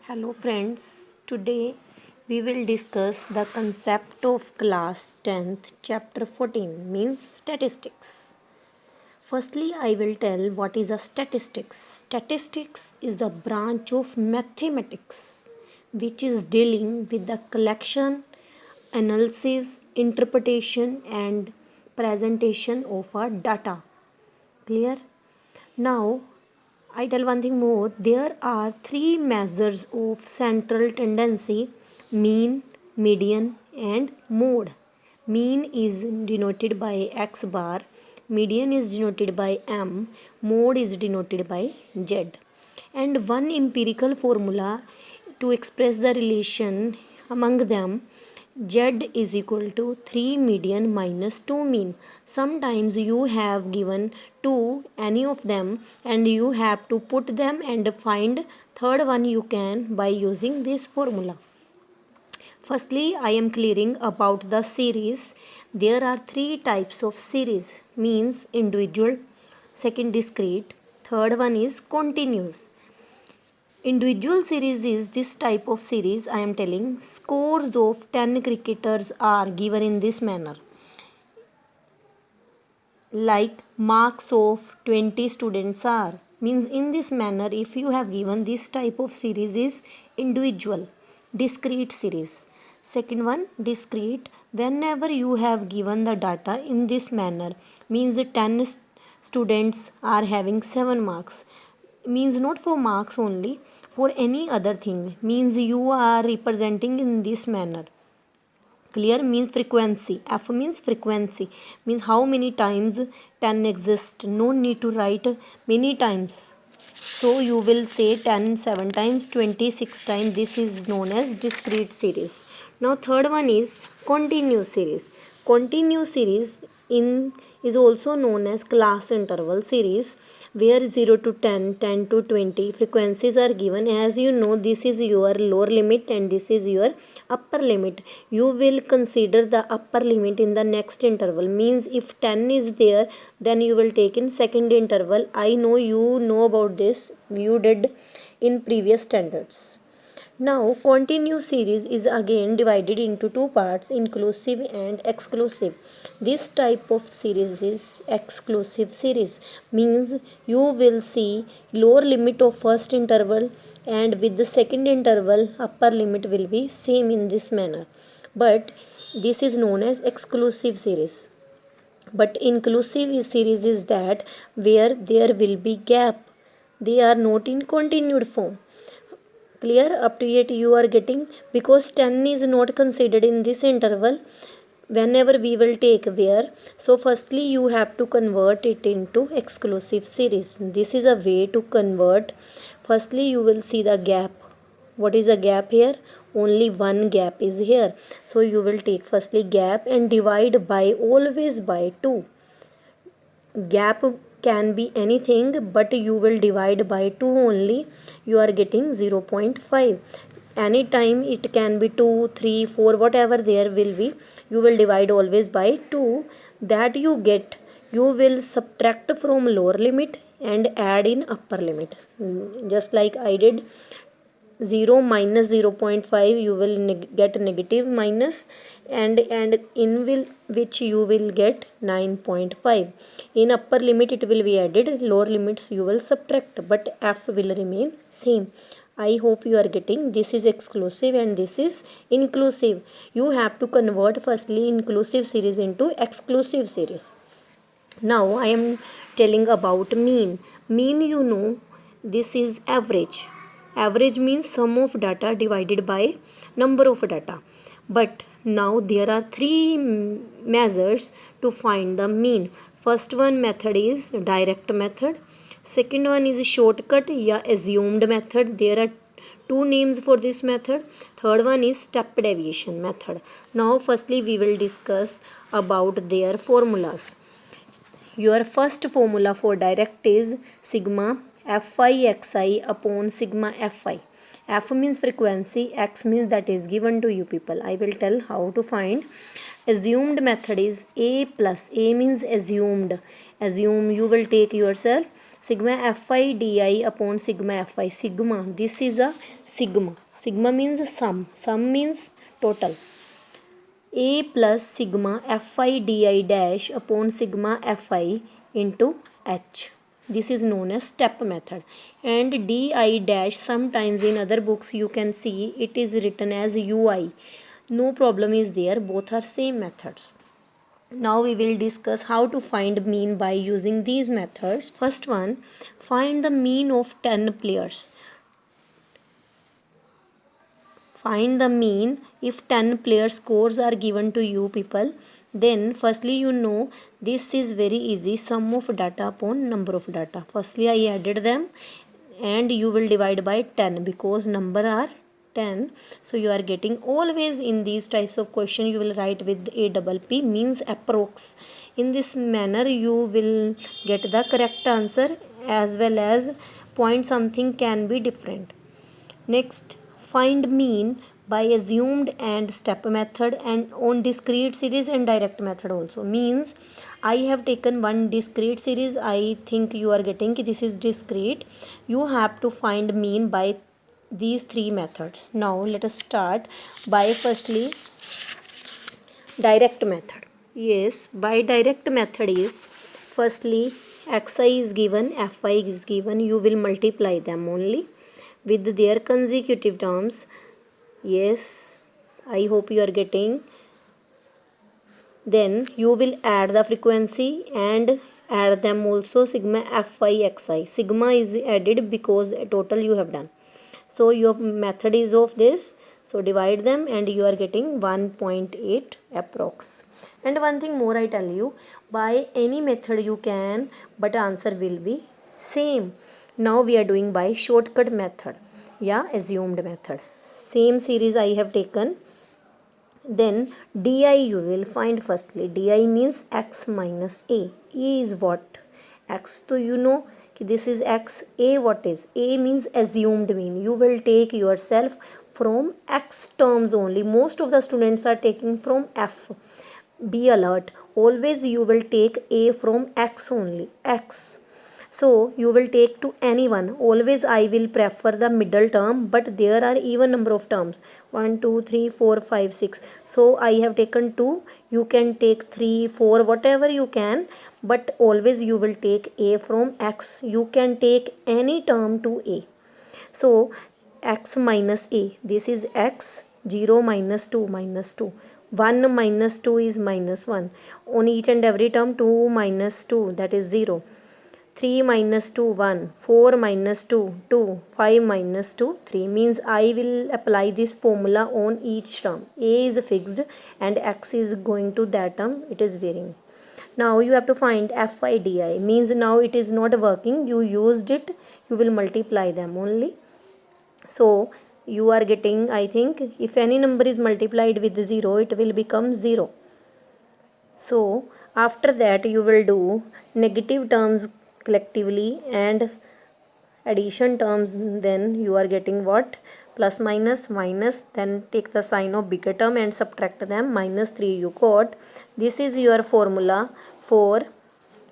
Hello friends, today we will discuss the concept of class 10th chapter 14 means statistics. Firstly, I will tell what is a statistics. Statistics is the branch of mathematics which is dealing with the collection, analysis, interpretation and presentation of our data. Clear? Now, I tell one thing more. There are three measures of central tendency: mean, median, and mode. Mean is denoted by x bar, median is denoted by m, mode is denoted by z. And one empirical formula to express the relation among them: z is equal to 3 median minus 2 mean. Sometimes you have given 2 any of them and you have to put them and find third one you can by using this formula. Firstly, I am clearing about the series. There are three types of series: means individual, second discrete, third one is continuous. Individual series is this type of series I am telling. Scores of 10 cricketers are given in this manner, like marks of 20 students are. Means in this manner, if you have given this type of series is individual. Discrete series. Second one, discrete. Whenever you have given the data in this manner, means 10 students are having 7 marks, means not for marks only, for any other thing, means you are representing in this manner. Clear? Means frequency. F means frequency, means how many times 10 exist. No need to write many times, so you will say 10 7 times, 26 times. This is known as discrete series. Now third one is continuous series. Continuous series in is also known as class interval series, where 0 to 10, 10 to 20 frequencies are given. As you know, this is your lower limit and this is your upper limit. You will consider the upper limit in the next interval. Means if 10 is there, then you will take in second interval. I know you know about this, you did in previous standards. Now, continuous series is again divided into two parts: inclusive and exclusive. This type of series is exclusive series. Means you will see lower limit of first interval and with the second interval upper limit will be same in this manner. But this is known as exclusive series. But inclusive series is that where there will be gap. They are not in continued form. Clear? Up to yet you are getting, because 10 is not considered in this interval whenever we will take where. So firstly you have to convert it into exclusive series. This is a way to convert. Firstly you will see the gap. What is a gap here? Only one gap is here, so you will take firstly gap and divide by always by 2. Gap can be anything, but you will divide by 2 only. You are getting 0.5. Anytime it can be 2 3 4 whatever there will be, you will divide always by 2. That you get, you will subtract from lower limit and add in upper limit. Just like I did. 0 minus 0.5, you will get negative minus, and in which you will get 9.5. In upper limit it will be added, lower limits you will subtract, but f will remain same. I hope you are getting. This is exclusive and this is inclusive. You have to convert firstly inclusive series into exclusive series. Now I am telling about mean. Mean, you know, this is average. Average means sum of data divided by number of data. But now there are three measures to find the mean. First one method is direct method. Second one is shortcut या assumed method. There are two names for this method. Third one is step deviation method. Now firstly we will discuss about their formulas. Your first formula for direct is sigma fi xi upon sigma fi. F means frequency, x means that is given to you people. I will tell how to find. Assumed method is a plus. A means assumed. Assume, you will take yourself sigma fi di upon sigma fi. Sigma, this is a sigma. Sigma means sum. Sum means total. A plus sigma fi di dash upon sigma fi into h. This is known as step method. And di dash, sometimes in other books you can see it is written as ui. No problem is there, both are same methods. Now we will discuss how to find mean by using these methods. First one, find the mean of 10 players. Find the mean if 10 player scores are given to you people. Then firstly you know this is very easy, sum of data upon number of data. Firstly I added them and you will divide by 10 because number are 10. So you are getting, always in these types of question you will write with APP, means approx. In this manner you will get the correct answer, as well as point something can be different. Next, find mean by assumed and step method, and on discrete series and direct method also. Means I have taken one discrete series. I think you are getting this is discrete. You have to find mean by these three methods. Now let us start by firstly direct method. Yes, by direct method is firstly xi is given, fi is given. You will multiply them only with their consecutive terms. Yes, I hope you are getting. Then you will add the frequency and add them also sigma fi xi. Sigma is added because total you have done. So your method is of this. So divide them and you are getting 1.8 approx. And one thing more I tell you, by any method you can, but answer will be same. Now we are doing by shortcut method. Yeah, assumed method. Same series I have taken. Then di you will find firstly. Di means x minus a. A is what? X. So you know this is x. A what is? A means assumed mean. You will take yourself from x terms only. Most of the students are taking from f. Be alert. Always you will take a from x only. X. So you will take to anyone. Always I will prefer the middle term, but there are even number of terms. 1, 2, 3, 4, 5, 6. So I have taken 2. You can take 3, 4, whatever you can. But always you will take a from x. You can take any term to a. So x minus a. This is x. 0 minus 2 minus 2. 1 minus 2 is minus 1. On each and every term 2 minus 2, that is 0. 3 minus 2, 1, 4 minus 2, 2, 5 minus 2, 3. Means I will apply this formula on each term. A is fixed and x is going to that term. It is varying. Now you have to find fi di. Means now it is not working. You used it. You will multiply them only. So you are getting, I think, if any number is multiplied with 0, it will become 0. So after that you will do negative terms collectively and addition terms. Then you are getting what? Plus minus minus, then take the sign of bigger term and subtract them. Minus 3 you got. This is your formula for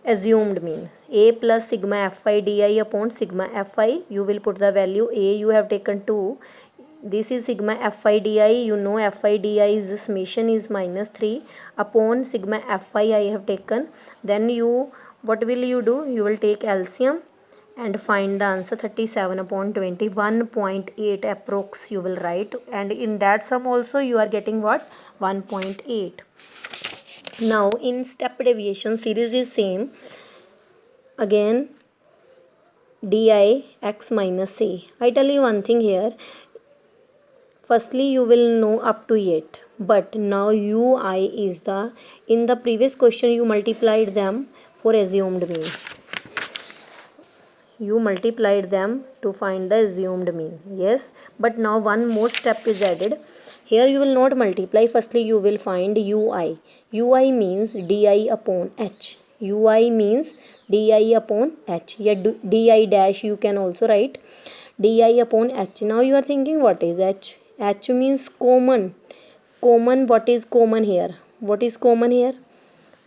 assumed mean. A plus sigma fi di upon sigma fi. You will put the value. A you have taken 2. This is sigma fi di. You know fi di's summation is minus 3 upon sigma fi I have taken. Then you, what will you do? You will take LCM and find the answer. 37 upon 20, 1.8 approx you will write, and in that sum also you are getting what? 1.8. Now in step deviation series is same. Again di x minus a. I tell you one thing here. Firstly you will know up to 8, but now ui is the, in the previous question you multiplied them for assumed mean. You multiplied them to find the assumed mean. Yes, but now one more step is added. Here you will not multiply. Firstly you will find ui. Ui means di upon h. Ui means di upon h. Yeah, di dash you can also write. Di upon h. Now you are thinking, what is h? H means common. Common, what is common here? What is common here?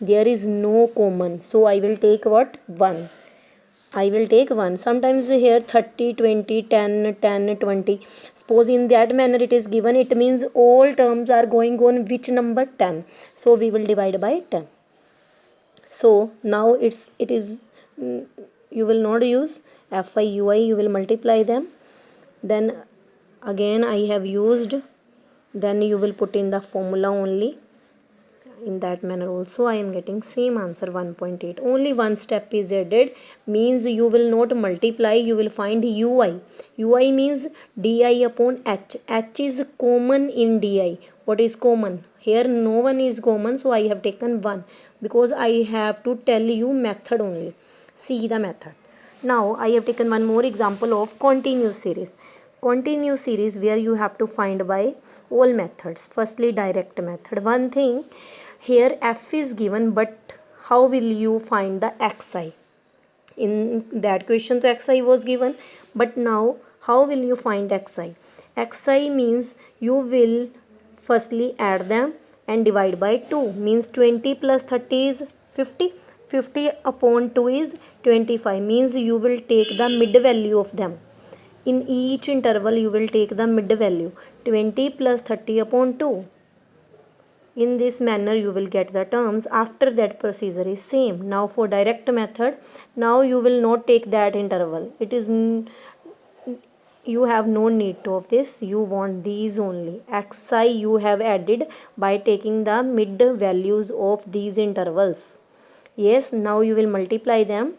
There is no common. So I will take what? 1. I will take 1. Sometimes here 30, 20, 10, 10, 20. Suppose in that manner it is given, it means all terms are going on which number? 10. So we will divide by 10. So now it is you will not use fi ui, you will multiply them. Then again I have used, then you will put in the formula only. In that manner also I am getting same answer 1.8. Only one step is added, means you will not multiply, you will find ui. Ui means di upon h. H is common in di. What is common? Here no one is common, so I have taken 1 because I have to tell you method only. See the method. Now I have taken one more example of continuous series. Continuous series where you have to find by all methods. Firstly, direct method. One thing, here f is given, but how will you find the xi? In that question, so xi was given, but now how will you find xi? Xi means you will firstly add them and divide by 2, means 20 plus 30 is 50. 50 upon 2 is 25, means you will take the mid value of them. In each interval you will take the mid value, 20 plus 30 upon 2. In this manner you will get the terms. After that procedure is same. Now for direct method, now you will not take that interval. It is you have no need to of this. You want these only. Xi you have added by taking the mid values of these intervals. Yes, now you will multiply them.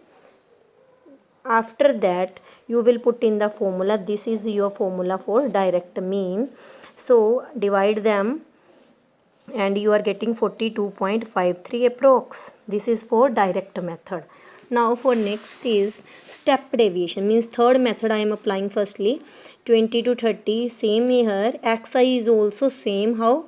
After that you will put in the formula. This is your formula for direct mean. So divide them and you are getting 42.53 approx. This is for direct method. Now for next is step deviation, means third method I am applying. Firstly 20 to 30, same here. Xi is also same. How?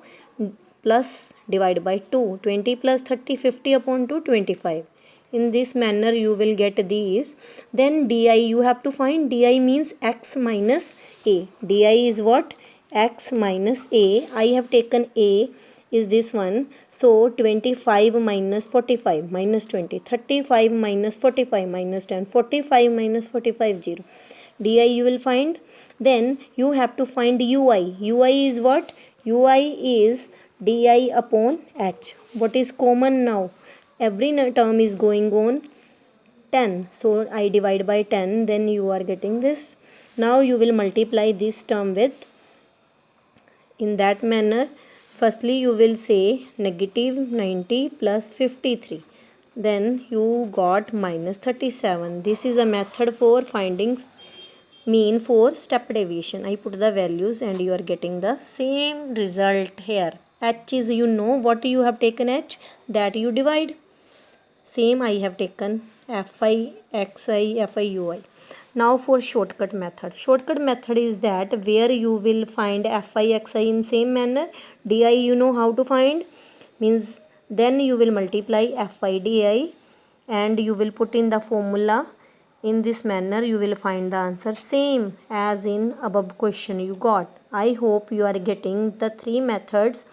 Plus divide by 2. 20 plus 30, 50 upon 2, 25. In this manner you will get these. Then di you have to find. Di means x minus a. Di is what? X minus a. I have taken a is this one. So 25 minus 45 minus 20. 35 minus 45 minus 10. 45 minus 45 0. Di you will find. Then you have to find ui. Ui is what? Ui is di upon h. What is common now? Every term is going on 10. So I divide by 10. Then you are getting this. Now you will multiply this term with. In that manner, firstly you will say negative 90 plus 53. Then you got minus 37. This is a method for finding mean for step deviation. I put the values and you are getting the same result here. H is, you know what you have taken h, that you divide. Same I have taken fi, xi, fi, ui. Now for shortcut method. Shortcut method is that where you will find fi, xi in same manner. Di you know how to find, means then you will multiply fi di and you will put in the formula. In this manner you will find the answer same as in above question you got. I hope you are getting the three methods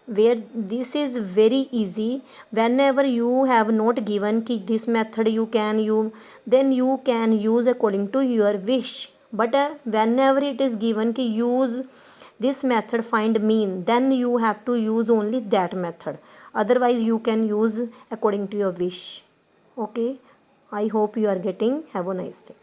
where this is very easy. Whenever you have not given this method you can then you can use according to your wish. But whenever it is given use this method find mean, then you have to use only that method. Otherwise you can use according to your wish. Okay, I hope you are getting. Have a nice day.